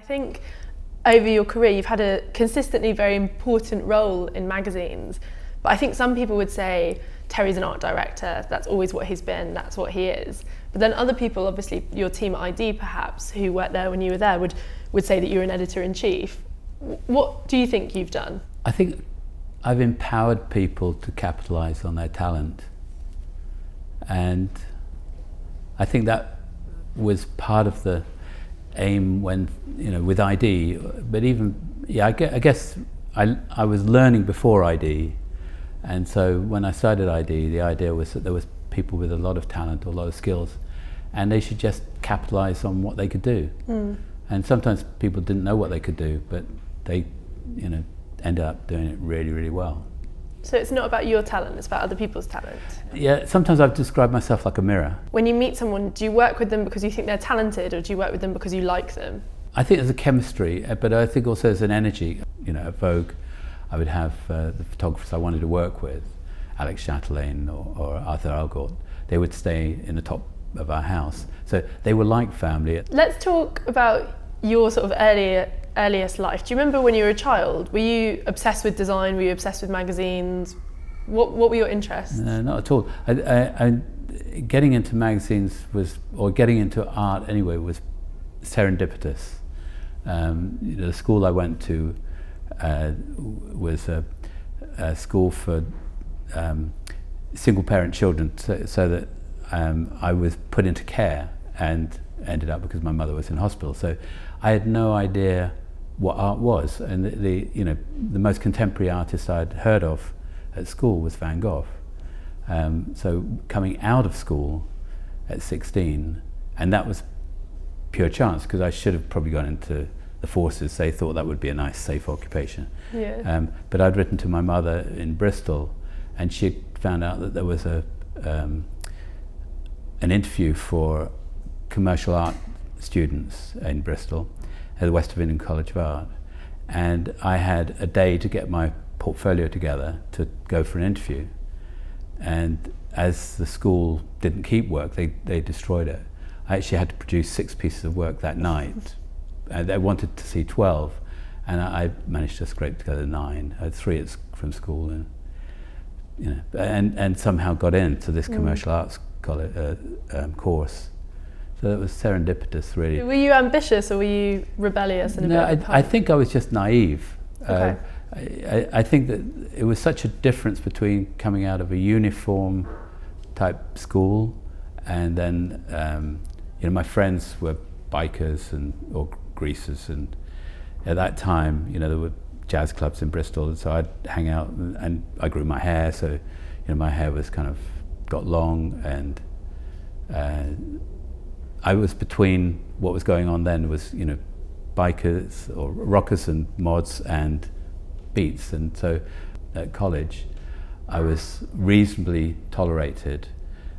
think over your career you've had a consistently very important role in magazines, but I think some people would say Terry's an art director, that's always what he's been, that's what he is. But then other people, obviously your team at ID perhaps, who worked there when you were there, would say that you're an editor-in-chief. What do you think you've done? I think I've empowered people to capitalise on their talent, and I think that was part of the aim when, with ID, but even, I guess I was learning before ID, and so when I started ID, the idea was that there was people with a lot of talent or a lot of skills, and they should just capitalise on what they could do. And sometimes people didn't know what they could do, but they, ended up doing it really, really well. So it's not about your talent, it's about other people's talent? Yeah, sometimes I've described myself like a mirror. When you meet someone, do you work with them because you think they're talented, or do you work with them because you like them? I think there's a chemistry, but I think also there's an energy. At Vogue, I would have the photographers I wanted to work with, Alex Chatelain or Arthur Algort. They would stay in the top of our house. So they were like family. Let's talk about your sort of earliest life. Do you remember when you were a child? Were you obsessed with design? Were you obsessed with magazines? What were your interests? No, not at all. Getting into magazines or getting into art anyway, was serendipitous. The school I went to was a school for single parent children, so that I was put into care and ended up because my mother was in hospital. So I had no idea what art was, and the most contemporary artist I'd heard of at school was Van Gogh. So coming out of school at 16, and that was pure chance, because I should have probably gone into the forces. They thought that would be a nice, safe occupation. Yeah. But I'd written to my mother in Bristol, and she found out that there was an interview for commercial art students in Bristol at the West of England College of Art, and I had a day to get my portfolio together to go for an interview, and as the school didn't keep work, they destroyed it. I actually had to produce 6 pieces of work that night, and they wanted to see 12, and I managed to scrape together 9. I had 3 from school, and somehow got into this commercial arts course. So it was serendipitous, really. Were you ambitious, or were you rebellious? No, I think I was just naive. Okay. I think that it was such a difference between coming out of a uniform type school, and then my friends were bikers or greasers, and at that time, there were jazz clubs in Bristol, and so I'd hang out, and I grew my hair, so my hair was kind of got long, and I was between what was going on then was bikers or rockers and mods and beats, and so at college I was reasonably tolerated,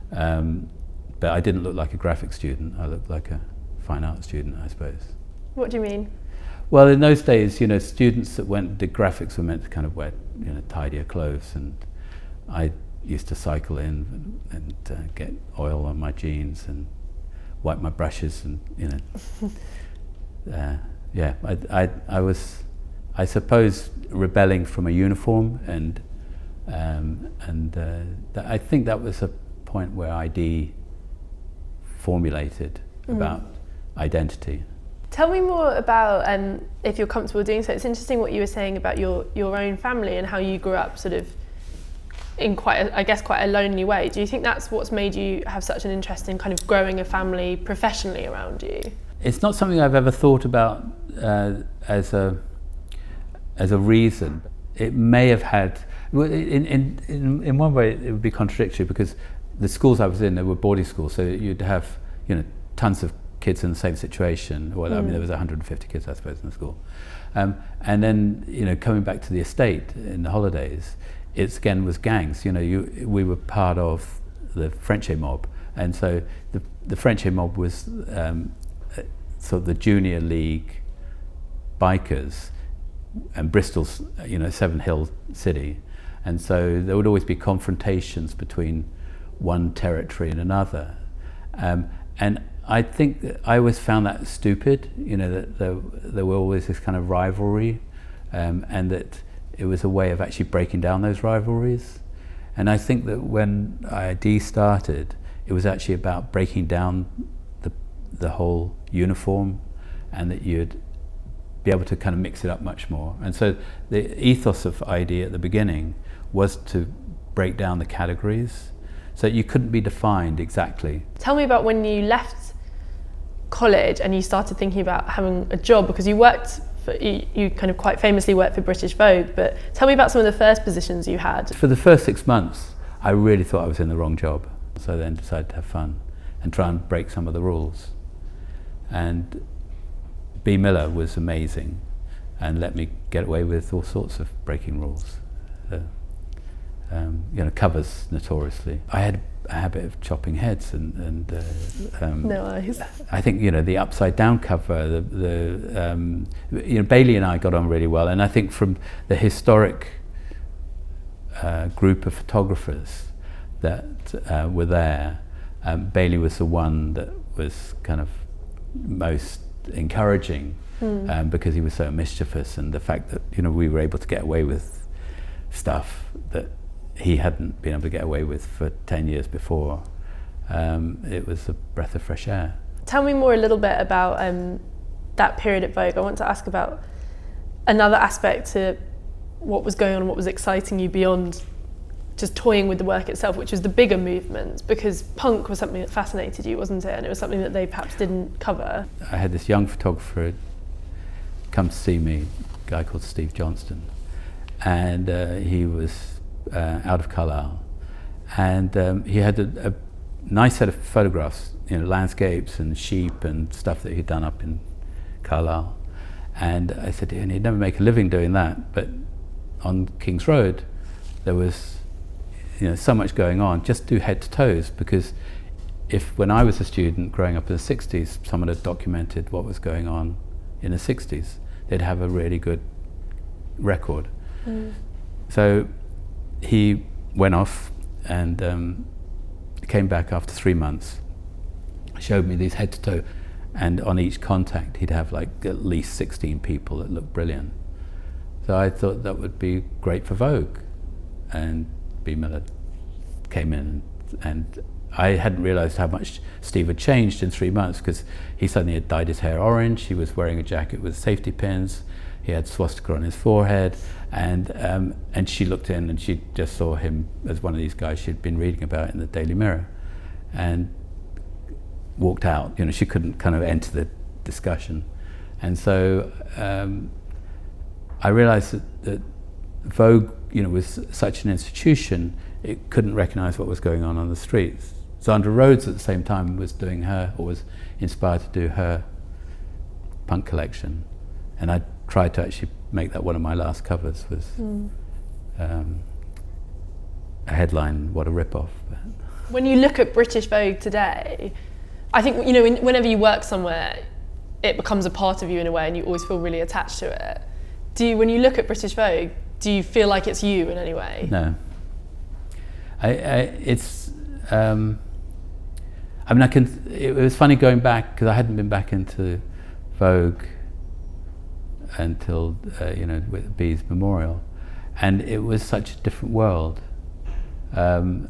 but I didn't look like a graphic student. I looked like a fine art student, I suppose. What do you mean? Well, in those days, students that did graphics were meant to kind of wear tidier clothes, and I used to cycle in and get oil on my jeans and wipe my brushes, and I was, I suppose, rebelling from a uniform, and I think that was a point where ID formulated about identity. Tell me more about, if you're comfortable doing so, it's interesting what you were saying about your own family and how you grew up sort of in quite a lonely way. Do you think that's what's made you have such an interest in kind of growing a family professionally around you? It's not something I've ever thought about as a reason. It may have had, in one way it would be contradictory, because the schools I was in, they were boarding schools, so you'd have tons of kids in the same situation. Well, I mean, there was 150 kids, I suppose, in the school, and then coming back to the estate in the holidays, it again was gangs. We were part of the French mob, and so the French mob was sort of the junior league bikers, and Bristol's Seven Hill city, and so there would always be confrontations between one territory and another, And I think that I always found that stupid, that there were always this kind of rivalry, and that it was a way of actually breaking down those rivalries. And I think that when IID started, it was actually about breaking down the whole uniform, and that you'd be able to kind of mix it up much more. And so the ethos of IID at the beginning was to break down the categories so that you couldn't be defined exactly. Tell me about when you left college and you started thinking about having a job, because you kind of quite famously worked for British Vogue, but tell me about some of the first positions you had. For the first 6 months, I really thought I was in the wrong job. So I then decided to have fun and try and break some of the rules. And B. Miller was amazing and let me get away with all sorts of breaking rules. Covers notoriously. I had a habit of chopping heads and no eyes. I think the upside down cover. Bailey and I got on really well, and I think from the historic group of photographers that were there, Bailey was the one that was kind of most encouraging, because he was so mischievous, and the fact that we were able to get away with stuff that he hadn't been able to get away with for 10 years before. It was a breath of fresh air. Tell me more a little bit about that period at Vogue. I want to ask about another aspect to what was going on and what was exciting you beyond just toying with the work itself, which was the bigger movements, because punk was something that fascinated you, wasn't it? And it was something that they perhaps didn't cover. I had this young photographer come to see me, a guy called Steve Johnston, and he was out of Carlisle, and he had a nice set of photographs, landscapes and sheep and stuff that he'd done up in Carlisle. And I said, and he'd never make a living doing that, but on King's Road there was so much going on. Just do head to toes, because when I was a student growing up in the 60s, someone had documented what was going on in the 60s, they'd have a really good record. So he went off and came back after 3 months, showed me these head to toe, and on each contact he'd have like at least 16 people that looked brilliant. So I thought that would be great for Vogue, and B. Miller came in, and I hadn't realised how much Steve had changed in 3 months, because he suddenly had dyed his hair orange, he was wearing a jacket with safety pins, he had swastika on his forehead, and she looked in and she just saw him as one of these guys she'd been reading about in the Daily Mirror, and walked out. She couldn't kind of enter the discussion. And so I realised that Vogue, was such an institution, it couldn't recognise what was going on the streets. Sandra Rhodes at the same time was doing was inspired to do her punk collection, and I tried to actually make that one of my last covers, was a headline, "What a rip-off." When you look at British Vogue today, I think whenever you work somewhere, it becomes a part of you in a way, and you always feel really attached to it. When you look at British Vogue, do you feel like it's you in any way? No. It was funny going back, because I hadn't been back into Vogue until with B's memorial, and it was such a different world, and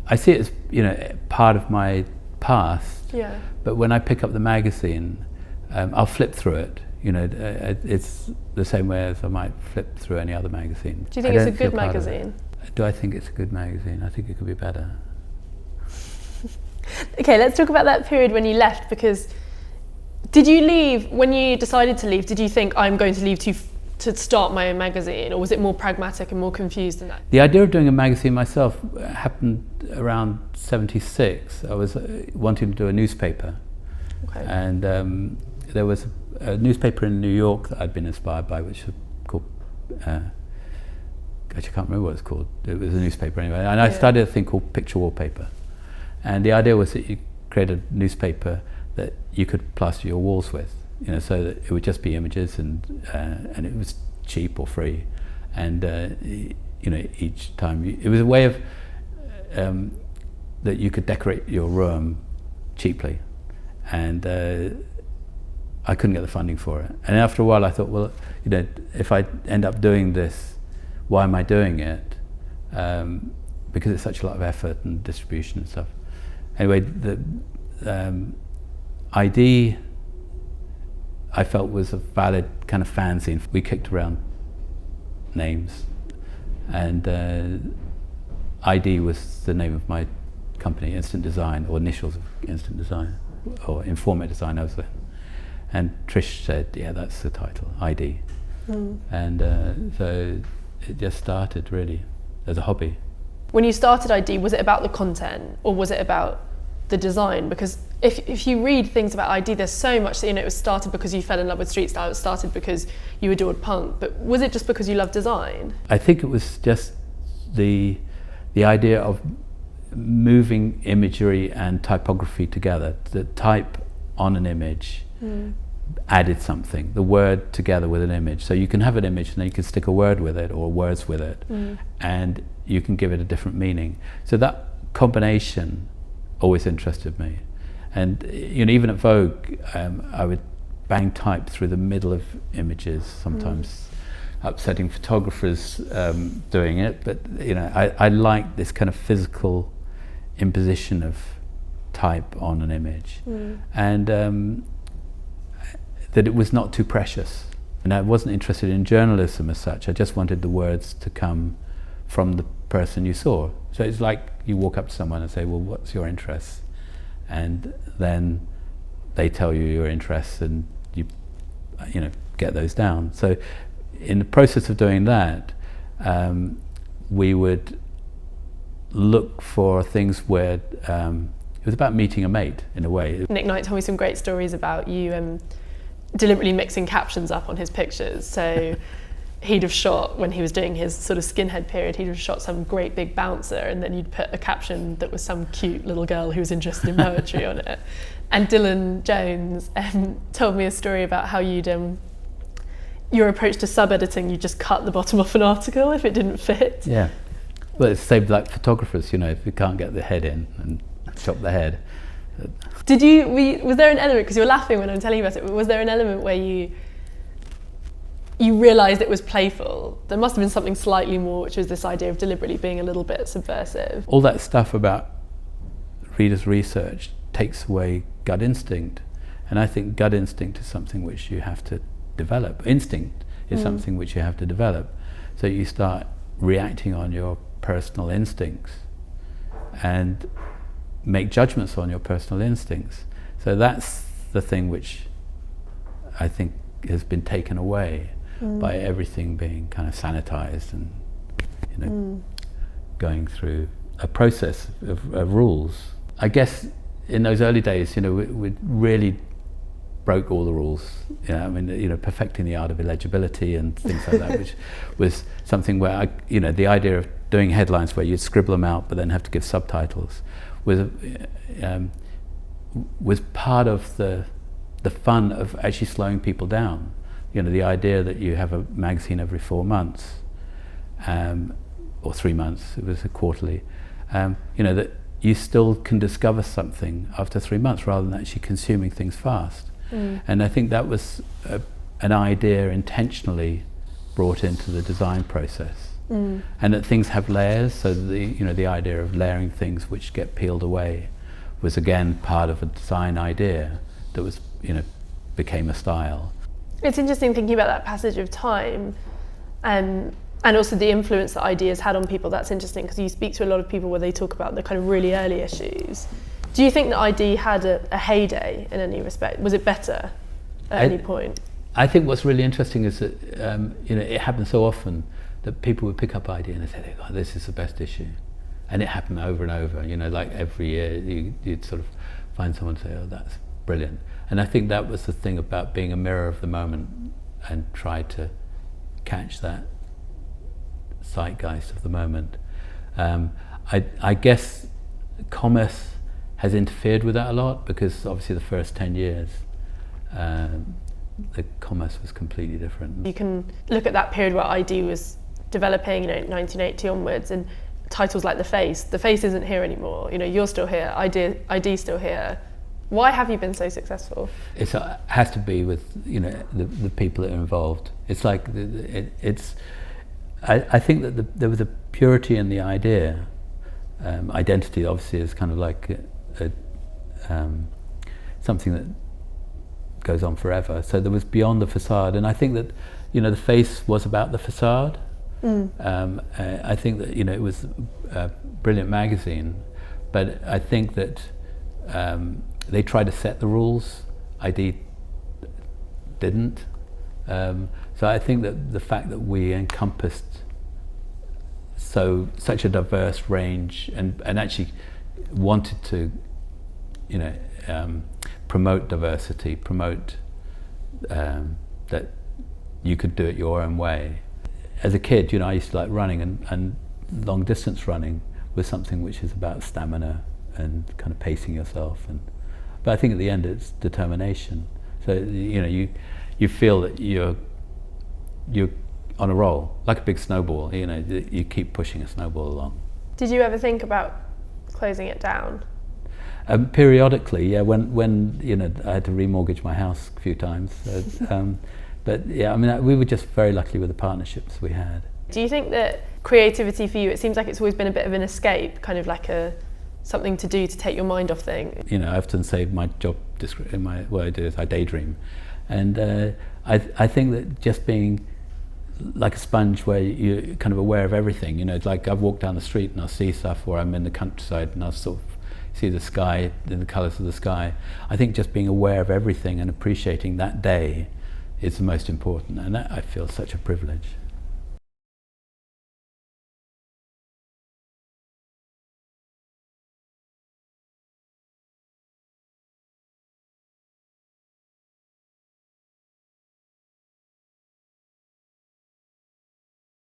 I see it as part of my past. Yeah. But when I pick up the magazine, I'll flip through it. It's the same way as I might flip through any other magazine. Do you think it's a good magazine? Do I think it's a good magazine? I think it could be better. Okay, let's talk about that period when you left, because did you leave, when you decided to leave, did you think I'm going to leave to start my own magazine, or was it more pragmatic and more confused than that? The idea of doing a magazine myself happened around 76. I was wanting to do a newspaper. Okay. And there was a newspaper in New York that I'd been inspired by, which was called, I can't remember what it's called. It was a newspaper anyway. And I started a thing called Picture Wallpaper. And the idea was that you create a newspaper that you could plaster your walls with, so that it would just be images, and it was cheap or free. And each time it was a way of that you could decorate your room cheaply, and I couldn't get the funding for it. And after a while I thought, well, you know, if I end up doing this, why am I doing it? Because it's such a lot of effort and distribution and stuff. Anyway, the ID I felt was a valid kind of fanzine. We kicked around names, and ID was the name of my company, Instant Design, or initials of Instant Design, or Informate Design, I was there. And Trish said, yeah, that's the title, ID. And so it just started really as a hobby. When you started ID, was it about the content or was it about the design? Because if you read things about ID, there's so much that, you know, it was started because you fell in love with street style, it started because you adored punk, but was it just because you loved design? I think it was just the idea of moving imagery and typography together. The type on an image added something, the word together with an image. So you can have an image and then you can stick a word with it or words with it, and you can give it a different meaning. So that combination always interested me. And you know, even at Vogue, I would bang type through the middle of images, sometimes upsetting photographers doing it, but you know, I like this kind of physical imposition of type on an image, and that it was not too precious. And I wasn't interested in journalism as such, I just wanted the words to come from the person you saw. So it's like you walk up to someone and say, well, what's your interest? And then they tell you your interests, and you know, get those down. So in the process of doing that, we would look for things where it was about meeting a mate in a way. Nick Knight told me some great stories about you deliberately mixing captions up on his pictures. So he'd have shot, when he was doing his sort of skinhead period, he'd have shot some great big bouncer, and then you'd put a caption that was some cute little girl who was interested in poetry on it. And Dylan Jones told me a story about how your approach to sub-editing, you just cut the bottom off an article if it didn't fit. Yeah. Well, it's the same like photographers, you know, if you can't get the head in, and chop the head. Was there an element, because you're laughing when I'm telling you about it, was there an element where you realised it was playful? There must have been something slightly more, which was this idea of deliberately being a little bit subversive. All that stuff about readers' research takes away gut instinct, and I think gut instinct is something which you have to develop. Instinct is something which you have to develop. So you start reacting on your personal instincts and make judgments on your personal instincts. So that's the thing which I think has been taken away by everything being kind of sanitized and, you know, going through a process of rules. I guess in those early days, you know, we really broke all the rules. You know, I mean, you know, perfecting the art of illegibility and things like that, which was something where you know, the idea of doing headlines where you'd scribble them out but then have to give subtitles was part of the fun of actually slowing people down. You know, the idea that you have a magazine every 4 months, or 3 months, it was a quarterly, you know, that you still can discover something after 3 months rather than actually consuming things fast. And I think that was an idea intentionally brought into the design process. And that things have layers, so the idea of layering things which get peeled away was again part of a design idea that was, you know, became a style. It's interesting thinking about that passage of time, and also the influence that ideas had on people. That's interesting because you speak to a lot of people where they talk about the kind of really early issues. Do you think that ID had a heyday in any respect? Was it better at any point? I think what's really interesting is that you know, it happens so often that people would pick up ID and they say, oh, this is the best issue. And it happened over and over, you know, like every year you'd sort of find someone say, oh, that's brilliant. And I think that was the thing about being a mirror of the moment and try to catch that zeitgeist of the moment. I guess commerce has interfered with that a lot, because obviously the first 10 years the commerce was completely different. You can look at that period where ID was developing, you know, 1980 onwards, and titles like the face isn't here anymore. You know, you're still here, ID still here. Why have you been so successful? It has to be with, you know, the people that are involved. It's like I think that there was a purity in the idea. Identity obviously is kind of like something that goes on forever. So there was beyond the facade, and I think that, you know, the face was about the facade. I think that, you know, it was a brilliant magazine, but I think that they tried to set the rules. ID didn't. So I think that the fact that we encompassed such a diverse range and actually wanted to, you know, promote diversity, promote that you could do it your own way. As a kid, you know, I used to like running, and long distance running was something which is about stamina and kind of pacing yourself. But I think at the end it's determination. So, you know, you feel that you're on a roll, like a big snowball. You know, you keep pushing a snowball along. Did you ever think about closing it down? Periodically, yeah. When you know, I had to remortgage my house a few times. But yeah, I mean, we were just very lucky with the partnerships we had. Do you think that creativity for you, it seems like it's always been a bit of an escape, kind of like something to do to take your mind off things? You know, I often say my job description, what I do is I daydream. And I think that just being like a sponge where you're kind of aware of everything, you know, it's like I've walked down the street and I'll see stuff, or I'm in the countryside and I'll sort of see the sky, the colours of the sky. I think just being aware of everything and appreciating that day is the most important, and that I feel such a privilege.